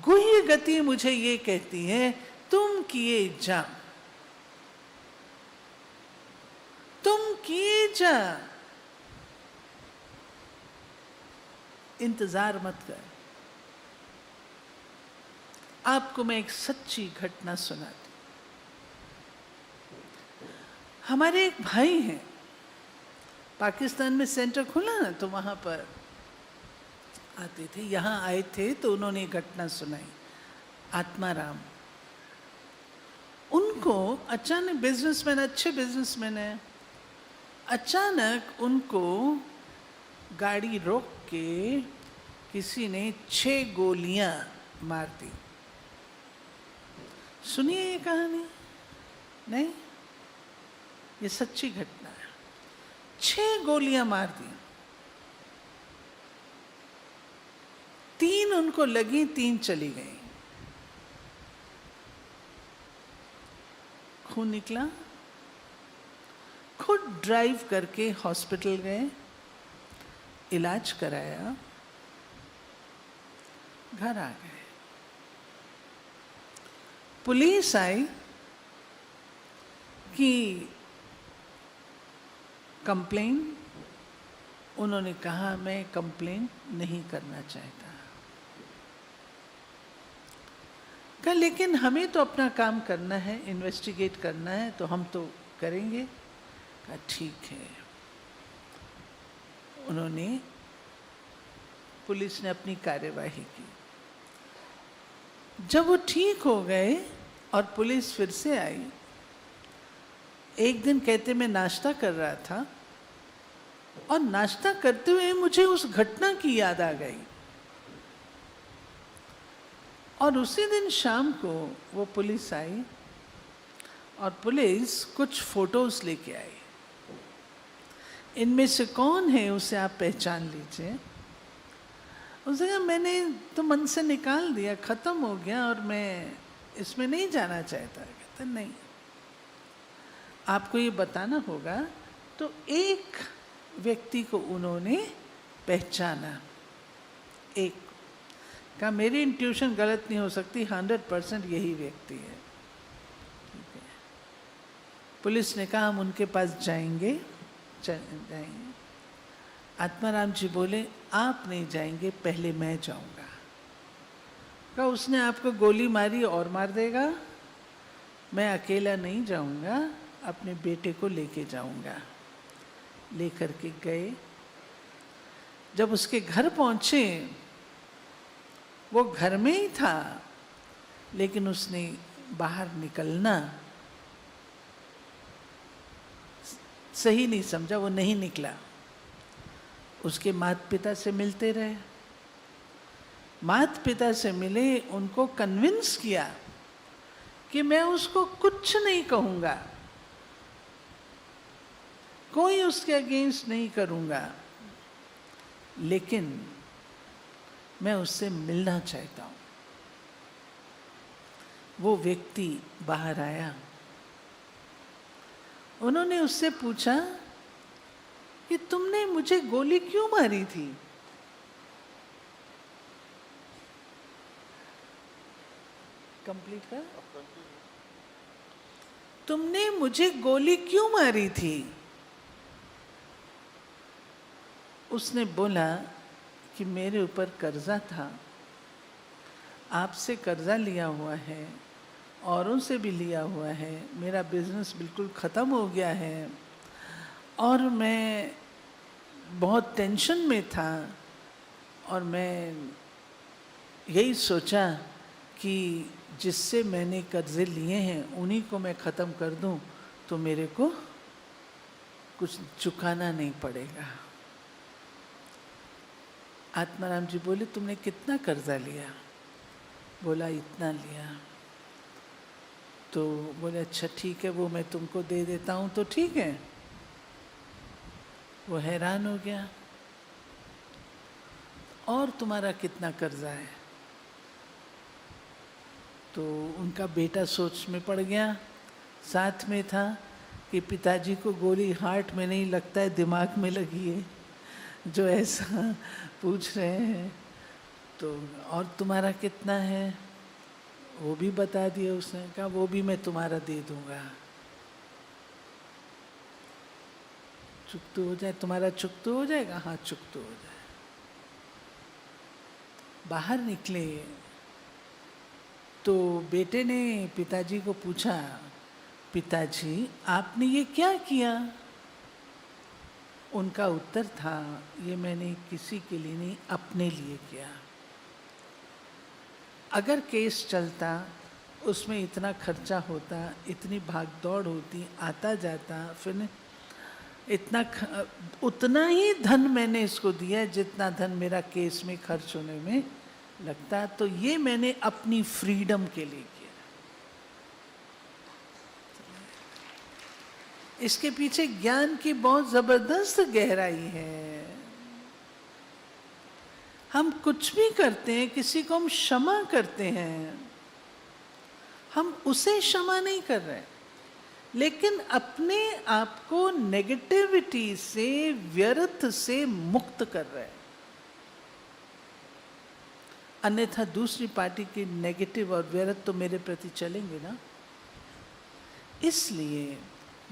गुह्य गति मुझे ये कहती है, तुम किए जा, तुम किए जा, इंतजार मत कर। आपको मैं एक सच्ची घटना सुनाती। हमारे एक भाई हैं, पाकिस्तान में सेंटर खुला ना, तो वहां पर आते थे, यहाँ आए थे तो उन्होंने एक घटना सुनाई। आत्माराम, उनको अचानक, बिजनेसमैन, अच्छे बिजनेसमैन है, अचानक उनको गाड़ी रोक के किसी ने 6 गोलियां मार दी। सुनिए ये कहानी, नहीं, ये सच्ची घटना है। 6 गोलियां मार दी, 3 उनको लगी, 3 चली गई। खून निकला, खुद ड्राइव करके हॉस्पिटल गए, इलाज कराया, घर आ गए। पुलिस आई कि कंप्लेन, उन्होंने कहा मैं कंप्लेन नहीं करना चाहता। कहा लेकिन हमें तो अपना काम करना है, इन्वेस्टिगेट करना है, तो हम तो करेंगे। कहा ठीक है। उन्होंने, पुलिस ने अपनी कार्यवाही की। जब वो ठीक हो गए और पुलिस फिर से आई, एक दिन कहते मैं नाश्ता कर रहा था और नाश्ता करते हुए मुझे उस घटना की याद आ गई, और उसी दिन शाम को वो पुलिस आई और पुलिस कुछ फोटोज लेके आई। इनमें से कौन है उसे आप पहचान लीजिए। उसने कहा मैंने तो मन से निकाल दिया, खत्म हो गया और मैं इसमें नहीं जाना चाहता। कहते नहीं, आपको ये बताना होगा। तो एक व्यक्ति को उन्होंने पहचाना, एक कहा मेरी इंट्यूशन गलत नहीं हो सकती, 100% यही व्यक्ति है। ठीक है, पुलिस ने कहा हम उनके पास जाएंगे। आत्माराम जी बोले आप नहीं जाएंगे, पहले मैं जाऊंगा। कहा उसने आपको गोली मारी और मार देगा, मैं अकेला नहीं जाऊंगा, अपने बेटे को लेके जाऊंगा। लेकर के गए। जब उसके घर पहुंचे, वो घर में ही था, लेकिन उसने बाहर निकलना सही नहीं समझा, वो नहीं निकला। उसके माता पिता से मिलते रहे, माता पिता से मिले, उनको कन्विंस किया कि मैं उसको कुछ नहीं कहूँगा, कोई उसके अगेंस्ट नहीं करूँगा, लेकिन मैं उससे मिलना चाहता हूँ। वो व्यक्ति बाहर आया। उन्होंने उससे पूछा कि तुमने मुझे गोली क्यों मारी थी? कंप्लीट कर। तुमने मुझे गोली क्यों मारी थी? उसने बोला कि मेरे ऊपर कर्जा था, आपसे कर्जा लिया हुआ है, औरों से भी लिया हुआ है, मेरा बिजनेस बिल्कुल ख़त्म हो गया है और मैं बहुत टेंशन में था, और मैं यही सोचा कि जिससे मैंने कर्जे लिए हैं उन्हीं को मैं ख़त्म कर दूं तो मेरे को कुछ चुकाना नहीं पड़ेगा। आत्माराम जी बोले तुमने कितना कर्जा लिया? बोला इतना लिया। तो बोले अच्छा ठीक है, वो मैं तुमको दे देता हूँ। तो ठीक है। वो हैरान हो गया, और तुम्हारा कितना कर्जा है? तो उनका बेटा सोच में पड़ गया, साथ में था कि पिताजी को गोली हार्ट में नहीं लगता है, दिमाग में लगी है, जो ऐसा पूछ रहे हैं। तो और तुम्हारा कितना है वो भी बता दिया उसने। कहा वो भी मैं तुम्हारा दे दूंगा, चुकतू हो जाए, तुम्हारा चुकतू हो जाएगा। हाँ चुकतू हो जाए। बाहर निकले तो बेटे ने पिताजी को पूछा, पिताजी आपने ये क्या किया? उनका उत्तर था, ये मैंने किसी के लिए नहीं, अपने लिए किया। अगर केस चलता, उसमें इतना खर्चा होता, इतनी भागदौड़ होती, आता जाता, फिर उतना ही धन मैंने इसको दिया जितना धन मेरा केस में खर्च होने में लगता। तो ये मैंने अपनी फ्रीडम के लिए किया। इसके पीछे ज्ञान की बहुत जबरदस्त गहराई है। हम कुछ भी करते हैं, किसी को हम क्षमा करते हैं, हम उसे क्षमा नहीं कर रहे, लेकिन अपने आप को नेगेटिविटी से, व्यर्थ से मुक्त कर रहे हैं। अन्यथा दूसरी पार्टी की नेगेटिव और व्यर्थ तो मेरे प्रति चलेंगे ना। इसलिए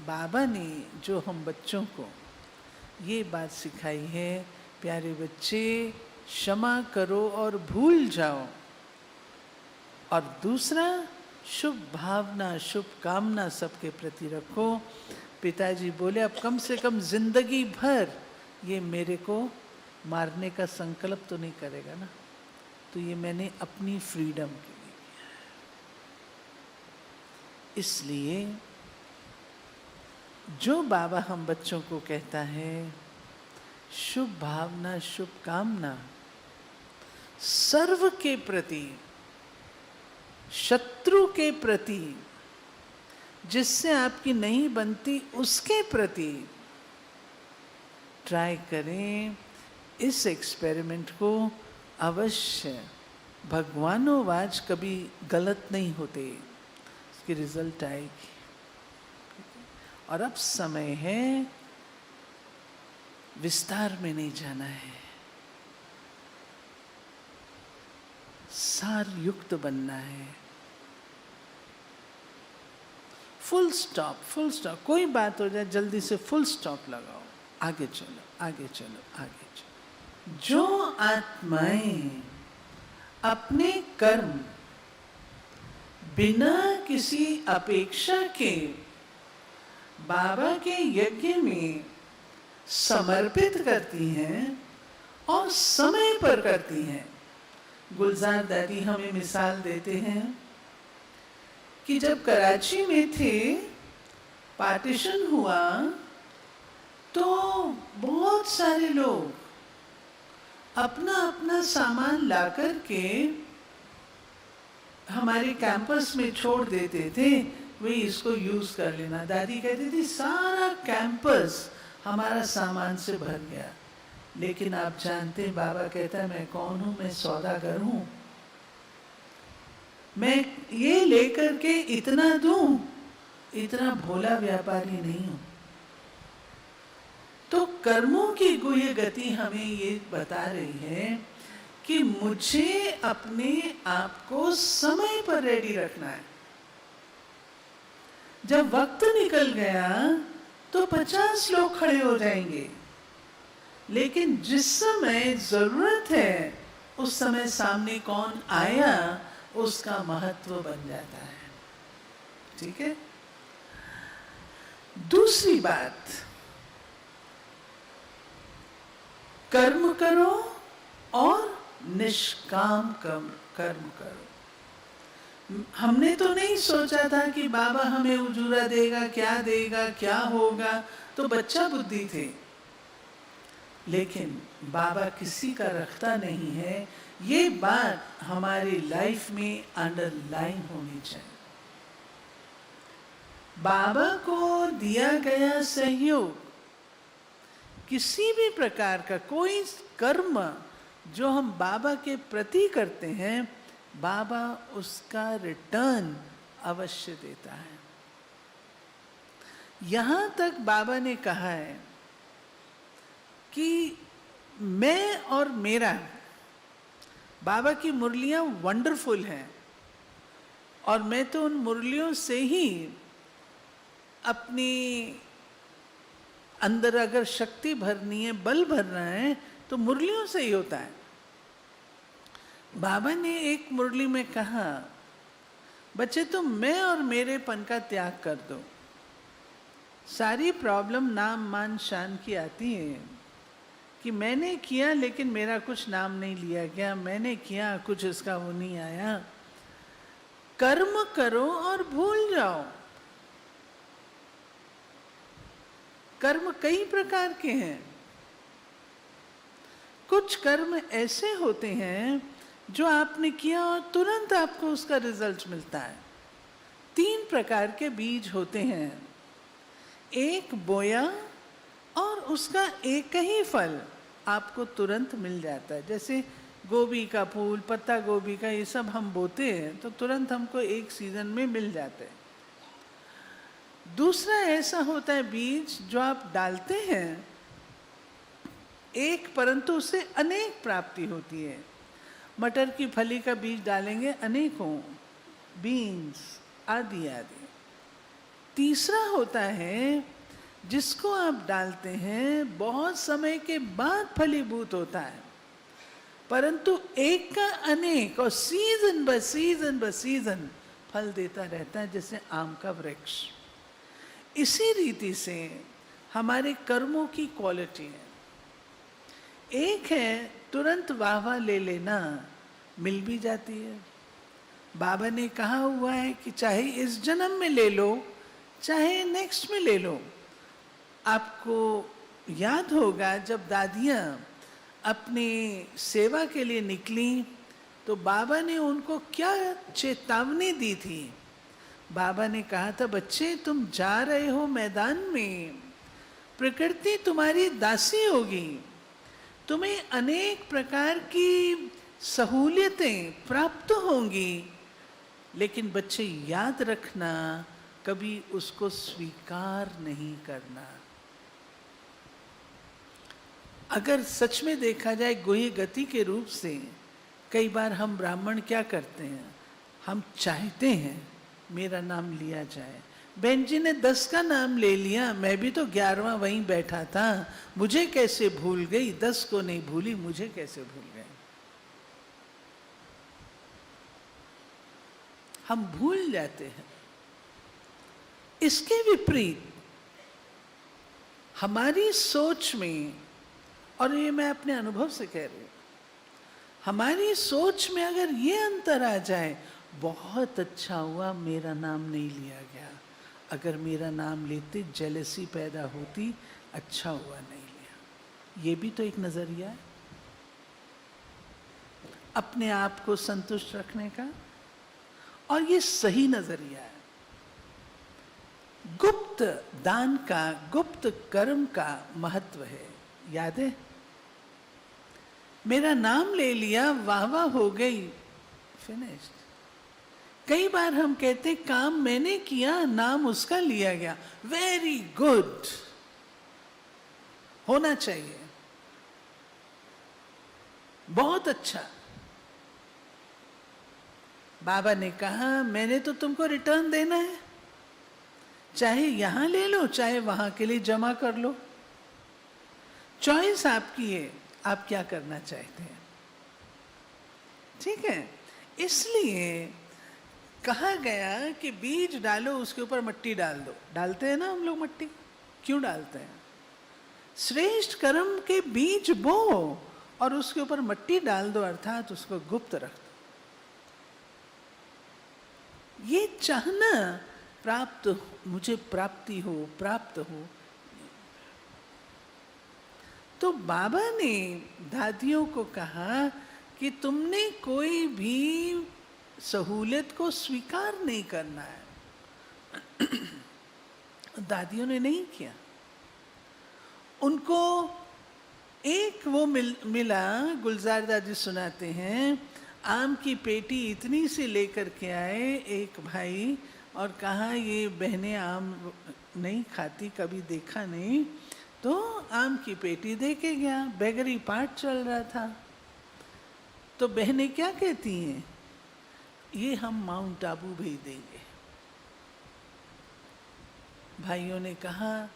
बाबा ने जो हम बच्चों को ये बात सिखाई है, प्यारे बच्चे क्षमा करो और भूल जाओ। और दूसरा, शुभ भावना, शुभ कामना सबके प्रति रखो। पिताजी बोले अब कम से कम जिंदगी भर ये मेरे को मारने का संकल्प तो नहीं करेगा ना। तो ये मैंने अपनी फ्रीडम के लिए किया है। इसलिए जो बाबा हम बच्चों को कहता है शुभ भावना, शुभ कामना, सर्व के प्रति, शत्रु के प्रति, जिससे आपकी नहीं बनती उसके प्रति ट्राई करें। इस एक्सपेरिमेंट को अवश्य, भगवानोवाज कभी गलत नहीं होते, इसकी रिजल्ट आएगी। और अब समय है, विस्तार में नहीं जाना है, सार युक्त बनना है। Full stop, full stop. कोई बात हो जाए जल्दी से फुल स्टॉप लगाओ, आगे चलो, आगे चलो, आगे चलो। जो आत्माएं अपने कर्म बिना किसी अपेक्षा के बाबा के यज्ञ में समर्पित करती हैं और समय पर करती हैं। गुलजार दादी हमें मिसाल देते हैं कि जब कराची में थे, पार्टीशन हुआ, तो बहुत सारे लोग अपना अपना सामान ला कर के हमारे कैंपस में छोड़ देते थे, वे इसको यूज कर लेना। दादी कहती थी सारा कैंपस हमारा सामान से भर गया। लेकिन आप जानते हैं, बाबा कहता है मैं कौन हूं? मैं सौदागर हूं। मैं ये लेकर के इतना दूं, इतना भोला व्यापारी नहीं हूं। तो कर्मों की गुह्य गति हमें ये बता रही है कि मुझे अपने आप को समय पर रेडी रखना है। जब वक्त निकल गया तो 50 लोग खड़े हो जाएंगे, लेकिन जिस समय जरूरत है उस समय सामने कौन आया उसका महत्व बन जाता है। ठीक है। दूसरी बात, कर्म करो और निष्काम कर्म करो। हमने तो नहीं सोचा था कि बाबा हमें उजूरा देगा, क्या होगा, तो बच्चा बुद्धि थे। लेकिन बाबा किसी का रखता नहीं है, ये बात हमारी लाइफ में अंडरलाइन होनी चाहिए। बाबा को दिया गया सहयोग, किसी भी प्रकार का कोई कर्म जो हम बाबा के प्रति करते हैं, बाबा उसका रिटर्न अवश्य देता है। यहां तक बाबा ने कहा है कि मैं और मेरा बाबा की मुरलियाँ वंडरफुल हैं, और मैं तो उन मुरलियों से ही अपनी अंदर अगर शक्ति भरनी है, बल भरना है, तो मुरलियों से ही होता है। बाबा ने एक मुरली में कहा, बच्चे तुम मैं और मेरेपन का त्याग कर दो। सारी प्रॉब्लम नाम मान शान की आती है कि मैंने किया लेकिन मेरा कुछ नाम नहीं लिया गया, मैंने किया कुछ इसका वो नहीं आया। कर्म करो और भूल जाओ। कर्म कई प्रकार के हैं। कुछ कर्म ऐसे होते हैं जो आपने किया और तुरंत आपको उसका रिजल्ट मिलता है। 3 प्रकार के बीज होते हैं। एक बोया और उसका एक ही फल आपको तुरंत मिल जाता है। जैसे गोभी का फूल, पत्ता गोभी का, ये सब हम बोते हैं तो तुरंत हमको एक सीजन में मिल जाते हैं। दूसरा ऐसा होता है बीज जो आप डालते हैं एक, परंतु उससे अनेक प्राप्ति होती है। मटर की फली का बीज डालेंगे, अनेकों बीन्स आदि आदि। तीसरा होता है जिसको आप डालते हैं, बहुत समय के बाद फलीभूत होता है, परंतु एक का अनेक और सीजन ब सीजन फल देता रहता है, जैसे आम का वृक्ष। इसी रीति से हमारे कर्मों की क्वालिटी है। एक है तुरंत वाहवा ले लेना, मिल भी जाती है। बाबा ने कहा हुआ है कि चाहे इस जन्म में ले लो, चाहे नेक्स्ट में ले लो। आपको याद होगा जब दादियाँ अपनी सेवा के लिए निकली तो बाबा ने उनको क्या चेतावनी दी थी। बाबा ने कहा था, बच्चे तुम जा रहे हो मैदान में, प्रकृति तुम्हारी दासी होगी, तुम्हें अनेक प्रकार की सहूलियतें प्राप्त होंगी, लेकिन बच्चे याद रखना कभी उसको स्वीकार नहीं करना। अगर सच में देखा जाए गुह्य गति के रूप से, कई बार हम ब्राह्मण क्या करते हैं, हम चाहते हैं मेरा नाम लिया जाए। बहन जी ने 10 का नाम ले लिया, मैं भी तो 11वां वहीं बैठा था, मुझे कैसे भूल गई, 10 को नहीं भूली, मुझे कैसे भूल गए। हम भूल जाते हैं। इसके विपरीत हमारी सोच में, और ये मैं अपने अनुभव से कह रही हूं, हमारी सोच में अगर ये अंतर आ जाए, बहुत अच्छा हुआ मेरा नाम नहीं लिया गया, अगर मेरा नाम लेते जेलसी पैदा होती, अच्छा हुआ नहीं लिया। ये भी तो एक नजरिया है अपने आप को संतुष्ट रखने का, और ये सही नजरिया है। गुप्त दान का, गुप्त कर्म का महत्व है। याद है, मेरा नाम ले लिया, वाह वाह हो गई, फिनिश्ड। कई बार हम कहते काम मैंने किया, नाम उसका लिया गया, वेरी गुड, होना चाहिए, बहुत अच्छा। बाबा ने कहा मैंने तो तुमको रिटर्न देना है, चाहे यहां ले लो चाहे वहां के लिए जमा कर लो, चॉइस आपकी है, आप क्या करना चाहते हैं। ठीक है, इसलिए कहा गया कि बीज डालो, उसके ऊपर मिट्टी डाल दो। डालते हैं ना हम लोग मिट्टी, क्यों डालते हैं? श्रेष्ठ कर्म के बीज बो और उसके ऊपर मिट्टी डाल दो, अर्थात उसको गुप्त रख दो। ये चाहना प्राप्त, मुझे प्राप्ति हो, प्राप्त हो। तो बाबा ने दादियों को कहा कि तुमने कोई भी सहूलियत को स्वीकार नहीं करना है। दादियों ने नहीं किया। उनको एक वो मिला, गुलजार दादी सुनाते हैं, आम की पेटी इतनी सी लेकर के आए एक भाई और कहा ये बहनें आम नहीं खाती, कभी देखा नहीं, तो आम की पेटी दे के गया। बेगरी पाठ चल रहा था। तो बहनें क्या कहती हैं, ये हम माउंट आबू भेज देंगे। भाइयों ने कहा,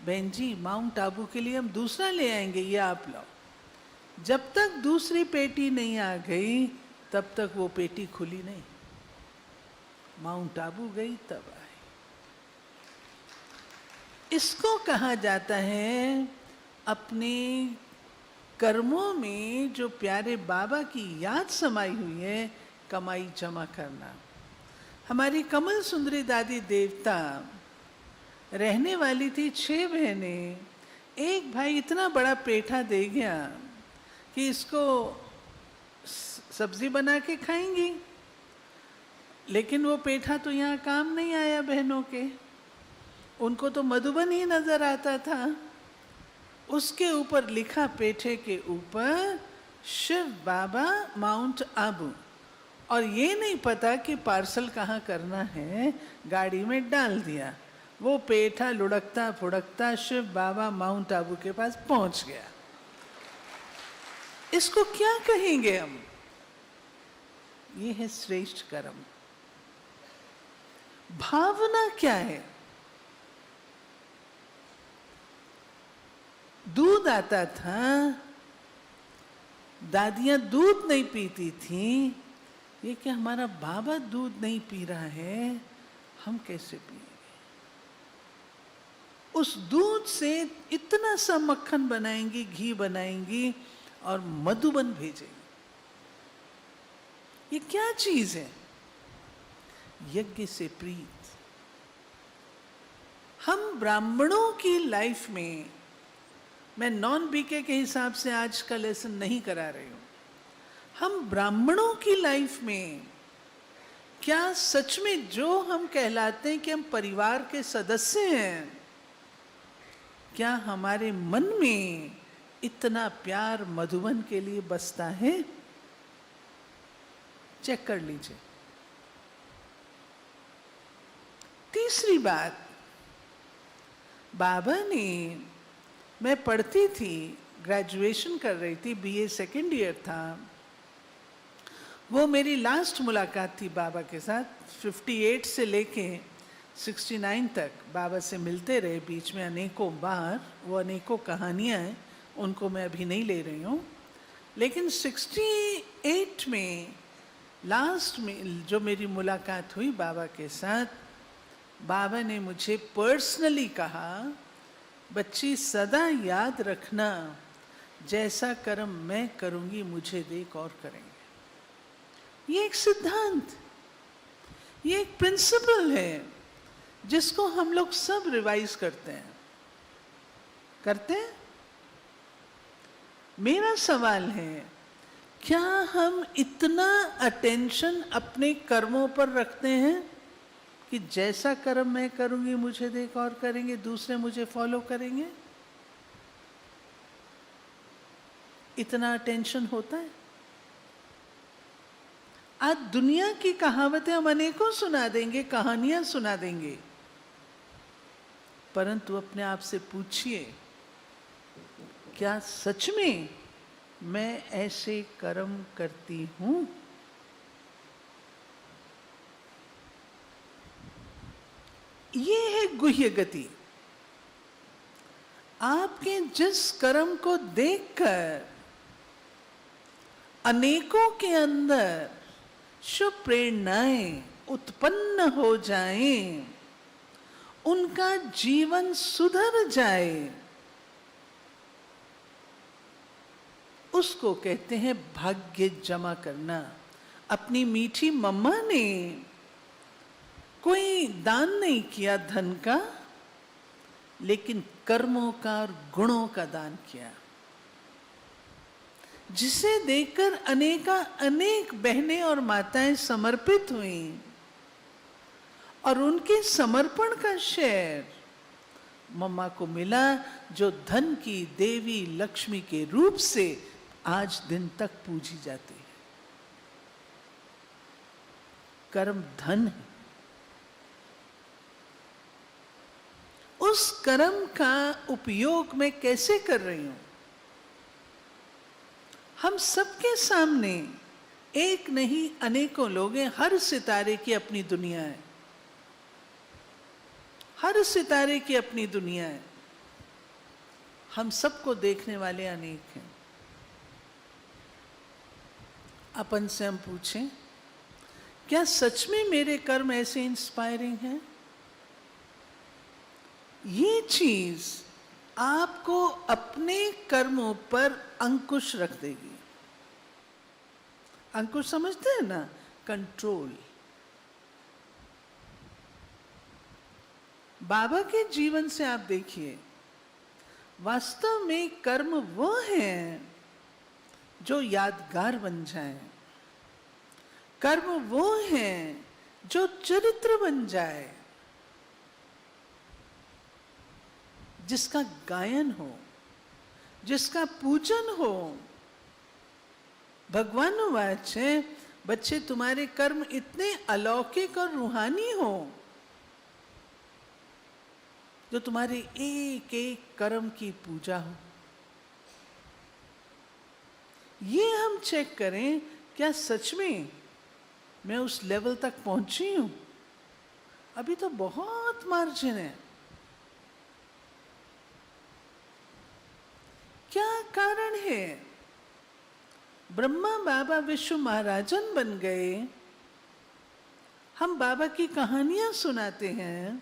बहन जी माउंट आबू के लिए हम दूसरा ले आएंगे, ये आप लाओ। जब तक दूसरी पेटी नहीं आ गई तब तक वो पेटी खुली नहीं। माउंट आबू गई तब आई। इसको कहा जाता है अपने कर्मों में जो प्यारे बाबा की याद समाई हुई है, कमाई जमा करना। हमारी कमल सुंदरी दादी देवता रहने वाली थी 6 बहनें। एक भाई इतना बड़ा पेठा दे गया कि इसको सब्जी बना के खाएंगी, लेकिन वो पेठा तो यहाँ काम नहीं आया बहनों के। उनको तो मधुबन ही नजर आता था। उसके ऊपर लिखा, पेठे के ऊपर, शिव बाबा माउंट आबू। और ये नहीं पता कि पार्सल कहाँ करना है, गाड़ी में डाल दिया। वो पेठा लुढ़कता फुड़कता शिव बाबा माउंट आबू के पास पहुंच गया। इसको क्या कहेंगे हम? ये है श्रेष्ठ कर्म। भावना क्या है? दूध आता था, दादियां दूध नहीं पीती थी। ये कि हमारा बाबा दूध नहीं पी रहा है, हम कैसे पिएंगे? उस दूध से इतना सा मक्खन बनाएंगी, घी बनाएंगी और मधुबन भेजेंगी। ये क्या चीज है? यज्ञ से प्रीत। हम ब्राह्मणों की लाइफ में, मैं नॉन बीके के हिसाब से आज का लेसन नहीं करा रही हूं, हम ब्राह्मणों की लाइफ में क्या सच में जो हम कहलाते हैं कि हम परिवार के सदस्य हैं, क्या हमारे मन में इतना प्यार मधुबन के लिए बसता है? चेक कर लीजिए। तीसरी बात, बाबा ने, मैं पढ़ती थी, ग्रेजुएशन कर रही थी, बीए सेकेंड ईयर था। वो मेरी लास्ट मुलाकात थी बाबा के साथ। 58 से लेके 69 तक बाबा से मिलते रहे, बीच में अनेकों बार। वो अनेकों कहानियाँ हैं, उनको मैं अभी नहीं ले रही हूँ। लेकिन 68 में लास्ट में जो मेरी मुलाकात हुई बाबा के साथ, बाबा ने मुझे पर्सनली कहा, बच्ची सदा याद रखना, जैसा कर्म मैं करूँगी मुझे देख और करेंगे। ये एक सिद्धांत, ये एक प्रिंसिपल है जिसको हम लोग सब रिवाइज करते हैं। मेरा सवाल है, क्या हम इतना अटेंशन अपने कर्मों पर रखते हैं कि जैसा कर्म मैं करूंगी मुझे देख और करेंगे, दूसरे मुझे फॉलो करेंगे? इतना अटेंशन होता है? आज दुनिया की कहावतें हम अनेकों सुना देंगे, कहानियां सुना देंगे, परंतु अपने आप से पूछिए, क्या सच में मैं ऐसे कर्म करती हूं? ये है गुह्य गति। आपके जिस कर्म को देखकर अनेकों के अंदर शुभ प्रेरणाएं उत्पन्न हो जाएं, उनका जीवन सुधर जाए, उसको कहते हैं भाग्य जमा करना। अपनी मीठी मम्मा ने कोई दान नहीं किया धन का, लेकिन कर्मों का और गुणों का दान किया, जिसे देखकर अनेक बहनें और माताएं समर्पित हुईं। और उनके समर्पण का शेयर मम्मा को मिला, जो धन की देवी लक्ष्मी के रूप से आज दिन तक पूजी जाती है। कर्म धन है। उस कर्म का उपयोग मैं कैसे कर रही हूं? हम सबके सामने एक नहीं अनेकों लोग हैं, हर सितारे की अपनी दुनिया है, हर सितारे की अपनी दुनिया है। हम सबको देखने वाले अनेक हैं। अपन से हम पूछें, क्या सच में मेरे कर्म ऐसे इंस्पायरिंग हैं? ये चीज आपको अपने कर्मों पर अंकुश रख देगी। अंकुश समझते हैं ना? कंट्रोल। बाबा के जीवन से आप देखिए, वास्तव में कर्म वो हैं जो यादगार बन जाए, कर्म वो हैं जो चरित्र बन जाए, जिसका गायन हो, जिसका पूजन हो। भगवान वाच है, बच्चे तुम्हारे कर्म इतने अलौकिक और रूहानी हो जो तुम्हारे एक एक कर्म की पूजा हो। ये हम चेक करें, क्या सच में मैं उस लेवल तक पहुंची हूं? अभी तो बहुत मार्जिन है। क्या कारण है? ब्रह्मा बाबा विश्व महाराजन बन गए। हम बाबा की कहानियां सुनाते हैं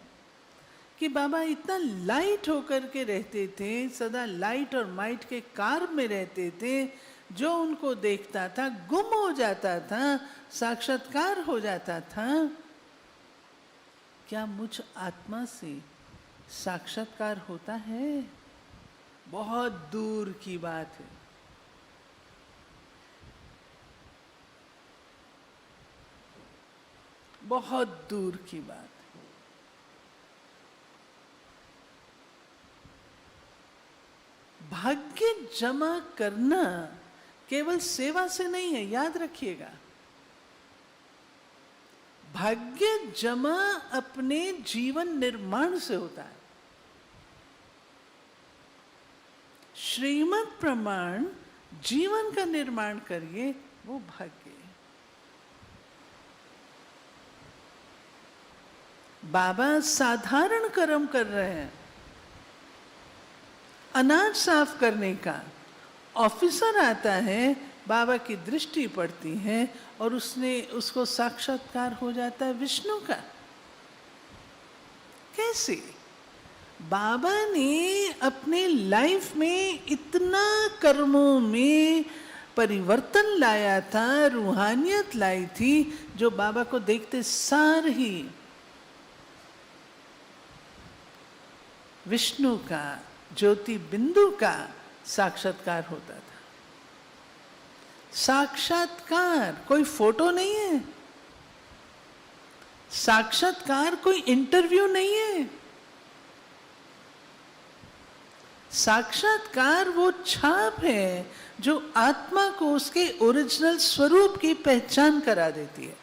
कि बाबा इतना लाइट होकर के रहते थे, सदा लाइट और माइट के कार में रहते थे। जो उनको देखता था गुम हो जाता था, साक्षात्कार हो जाता था। क्या मुझ आत्मा से साक्षात्कार होता है? बहुत दूर की बात है। बहुत दूर की बात है। भाग्य जमा करना केवल सेवा से नहीं है, याद रखिएगा। भाग्य जमा अपने जीवन निर्माण से होता है। श्रीमत प्रमाण जीवन का निर्माण करिए, वो भाग्य है। बाबा साधारण कर्म कर रहे हैं, अनाज साफ करने का। ऑफिसर आता है, बाबा की दृष्टि पड़ती है और उसको साक्षात्कार हो जाता है विष्णु का। कैसे? बाबा ने अपने लाइफ में इतना कर्मों में परिवर्तन लाया था, रूहानियत लाई थी, जो बाबा को देखते सार ही विष्णु का, ज्योति बिंदु का साक्षात्कार होता था। साक्षात्कार कोई फोटो नहीं है, साक्षात्कार कोई इंटरव्यू नहीं है। साक्षात्कार वो छाप है जो आत्मा को उसके ओरिजिनल स्वरूप की पहचान करा देती है।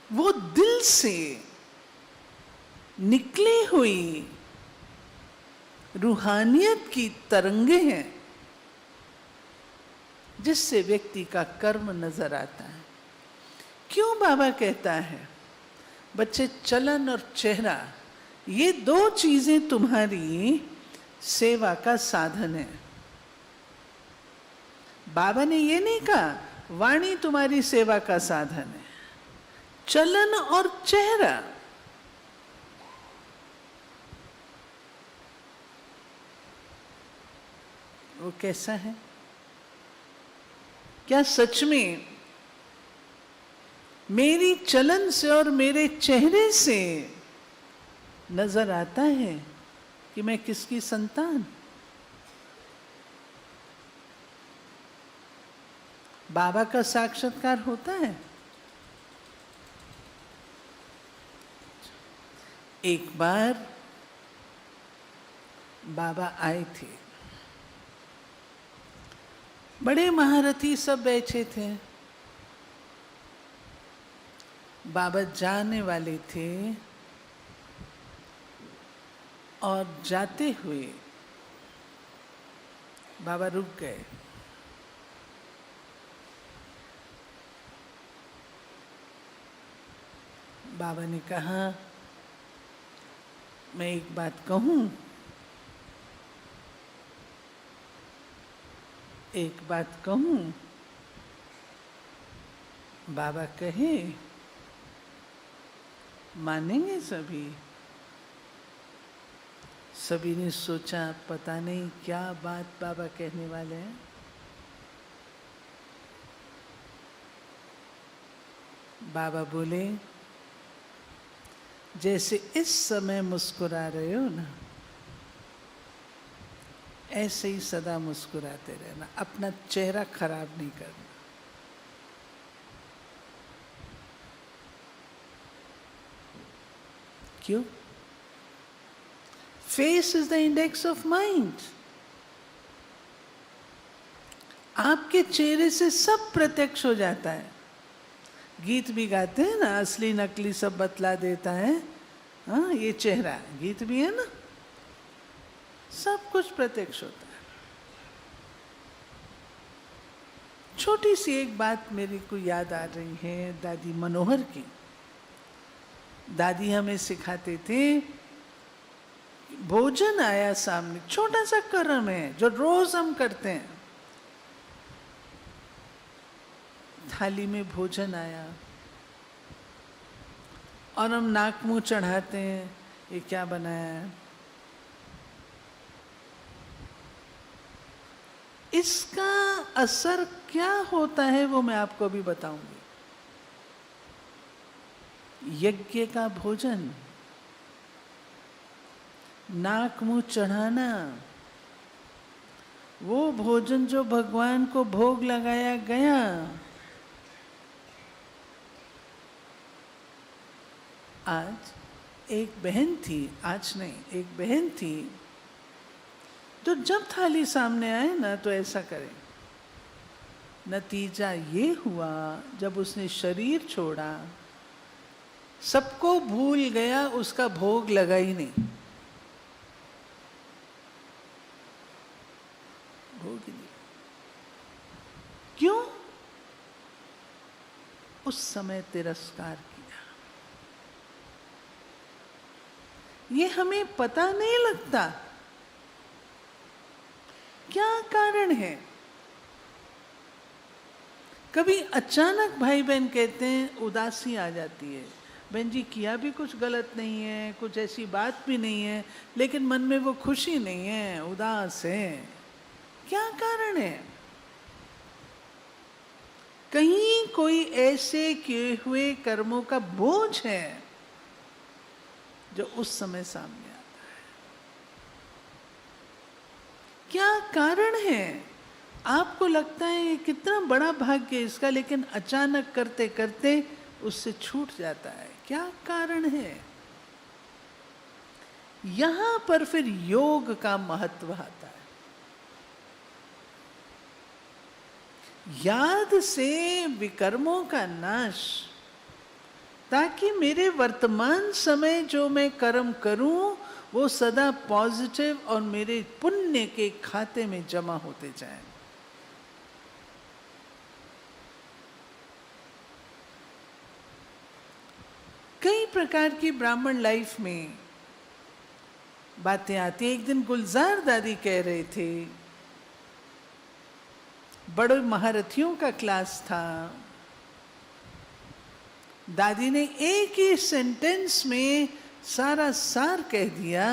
वो दिल से निकली हुई रूहानियत की तरंगे हैं, जिससे व्यक्ति का कर्म नजर आता है। क्यों बाबा कहता है, बच्चे चलन और चेहरा ये दो चीजें तुम्हारी सेवा का साधन है। बाबा ने ये नहीं कहा वाणी तुम्हारी सेवा का साधन है। चलन और चेहरा, वो कैसा है? क्या सच में मेरी चलन से और मेरे चेहरे से नजर आता है कि मैं किसकी संतान? बाबा का साक्षात्कार होता है। एक बार बाबा आए थे, बड़े महारथी सब बैठे थे। बाबा जाने वाले थे और जाते हुए बाबा रुक गए। बाबा ने कहा, मैं एक बात कहूं? एक बात कहूं? बाबा कहे, मानेंगे सभी? सभी ने सोचा पता नहीं क्या बात बाबा कहने वाले हैं। बाबा बोले, जैसे इस समय मुस्कुरा रहे हो ना, ऐसे ही सदा मुस्कुराते रहना, अपना चेहरा खराब नहीं करना। क्यों? Face is the index of mind. आपके चेहरे से सब प्रत्यक्ष हो जाता है। गीत भी गाते हैं ना, असली नकली सब बतला देता है। हाँ, ये चेहरा, गीत भी है ना, सब कुछ प्रत्यक्ष होता है। छोटी सी एक बात मेरे को याद आ रही है दादी मनोहर की। दादी हमें सिखाते थे, भोजन आया सामने, छोटा सा कर्म है जो रोज हम करते हैं। थाली में भोजन आया और हम नाक मुंह चढ़ाते हैं, ये क्या बनाया है? इसका असर क्या होता है वो मैं आपको अभी बताऊंगी। यज्ञ का भोजन, नाक मुंह चढ़ाना, वो भोजन जो भगवान को भोग लगाया गया, आज एक बहन थी, आज नहीं, एक बहन थी तो जब थाली सामने आए ना तो ऐसा करे। नतीजा ये हुआ, जब उसने शरीर छोड़ा, सबको भूल गया, उसका भोग लगा ही नहीं। भोग ही नहीं। क्यों? उस समय तिरस्कार किया। ये हमें पता नहीं लगता क्या कारण है। कभी अचानक भाई बहन कहते हैं, उदासी आ जाती है, बहन जी किया भी कुछ गलत नहीं है, कुछ ऐसी बात भी नहीं है, लेकिन मन में वो खुशी नहीं है, उदास है। क्या कारण है? कहीं कोई ऐसे किए हुए कर्मों का बोझ है जो उस समय सामने आता है। क्या कारण है? आपको लगता है ये कितना बड़ा भाग्य है इसका, लेकिन अचानक करते करते उससे छूट जाता है। क्या कारण है? यहां पर फिर योग का महत्व आता है। याद से विकर्मों का नाश, ताकि मेरे वर्तमान समय जो मैं कर्म करूं वो सदा पॉजिटिव और मेरे पुण्य के खाते में जमा होते जाएं। कई प्रकार की ब्राह्मण लाइफ में बातें आती हैं। एक दिन गुलजार दादी कह रहे थे, बड़े महारथियों का क्लास था, दादी ने एक ही सेंटेंस में सारा सार कह दिया।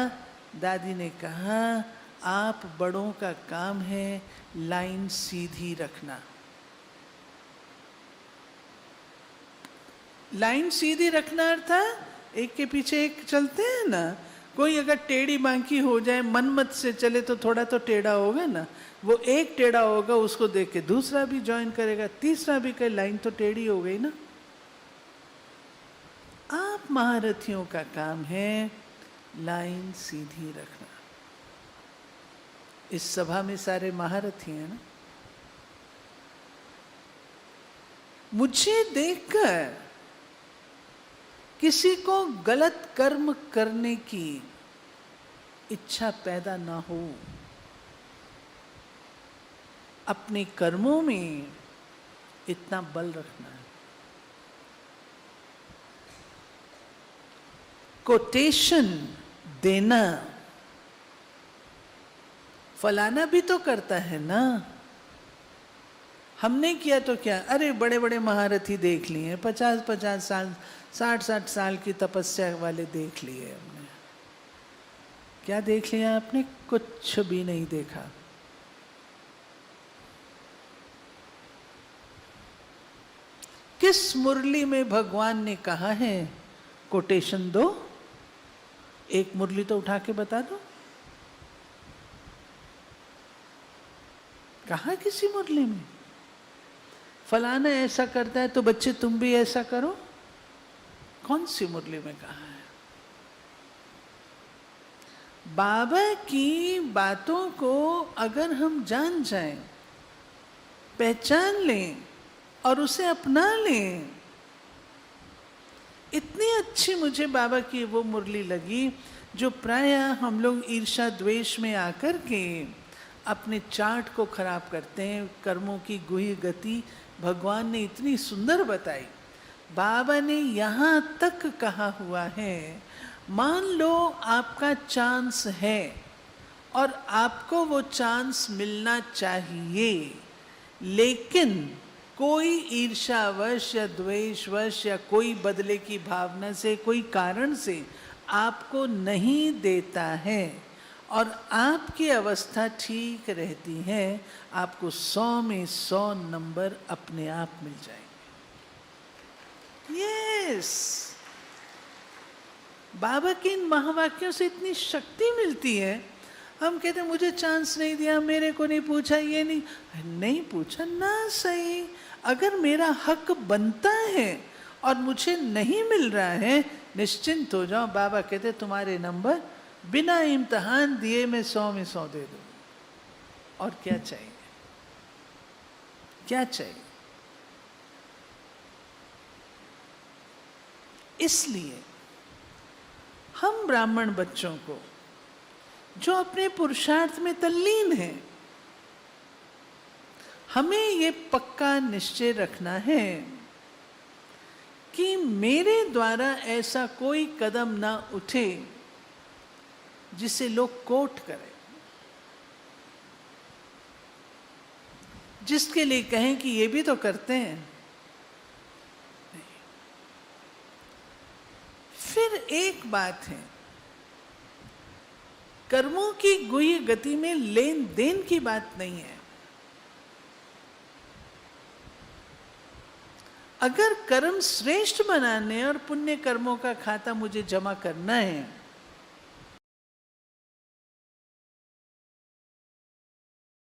दादी ने कहा, आप बड़ों का काम है लाइन सीधी रखना। लाइन सीधी रखना अर्थात एक के पीछे एक चलते हैं ना, कोई अगर टेढ़ी बांकी हो जाए, मनमत से चले तो थोड़ा तो टेढ़ा होगा ना, वो एक टेढ़ा होगा, उसको देख के दूसरा भी ज्वाइन करेगा, तीसरा भी करे, लाइन तो टेढ़ी हो गई ना। आप महारथियों का काम है लाइन सीधी रखना। इस सभा में सारे महारथी हैं ना। मुझे देखकर किसी को गलत कर्म करने की इच्छा पैदा ना हो। अपने कर्मों में इतना बल रखना है। कोटेशन देना, फलाना भी तो करता है ना, हमने किया तो क्या, अरे बड़े बड़े महारथी देख लिए, 50-50 साल 60-60 साल की तपस्या वाले देख लिए हमने। क्या देख लिया आपने? कुछ भी नहीं देखा। किस मुरली में भगवान ने कहा है कोटेशन दो? एक मुरली तो उठा के बता दो, कहा किसी मुरली में? फलाना ऐसा करता है तो बच्चे तुम भी ऐसा करो, कौन सी मुरली में कहा है? बाबा की बातों को अगर हम जान जाएं, पहचान लें और उसे अपना लें। इतनी अच्छी मुझे बाबा की वो मुरली लगी जो प्रायः हम लोग ईर्ष्या द्वेष में आकर के अपने चार्ट को खराब करते हैं। कर्मों की गुही गति भगवान ने इतनी सुंदर बताई। बाबा ने यहाँ तक कहा हुआ है, मान लो आपका चांस है और आपको वो चांस मिलना चाहिए, लेकिन कोई ईर्ष्यावश या द्वेषवश या कोई बदले की भावना से, कोई कारण से आपको नहीं देता है और आपकी अवस्था ठीक रहती है, आपको 100 में 100 नंबर अपने आप मिल जाएंगे। यस, बाबा के इन महावाक्यों से इतनी शक्ति मिलती है। हम कहते हैं मुझे चांस नहीं दिया, मेरे को नहीं पूछा, ये नहीं पूछा ना सही। अगर मेरा हक बनता है और मुझे नहीं मिल रहा है, निश्चिंत हो जाओ। बाबा कहते तुम्हारे नंबर बिना इम्तिहान दिए मैं 100 में 100 दे दूँ। और क्या चाहिए, क्या चाहिए? इसलिए हम ब्राह्मण बच्चों को जो अपने पुरुषार्थ में तल्लीन हैं, हमें ये पक्का निश्चय रखना है कि मेरे द्वारा ऐसा कोई कदम ना उठे जिसे लोग कोट करें, जिसके लिए कहें कि ये भी तो करते हैं। फिर एक बात है, कर्मों की गुही गति में लेन देन की बात नहीं है। अगर कर्म श्रेष्ठ बनाने और पुण्य कर्मों का खाता मुझे जमा करना है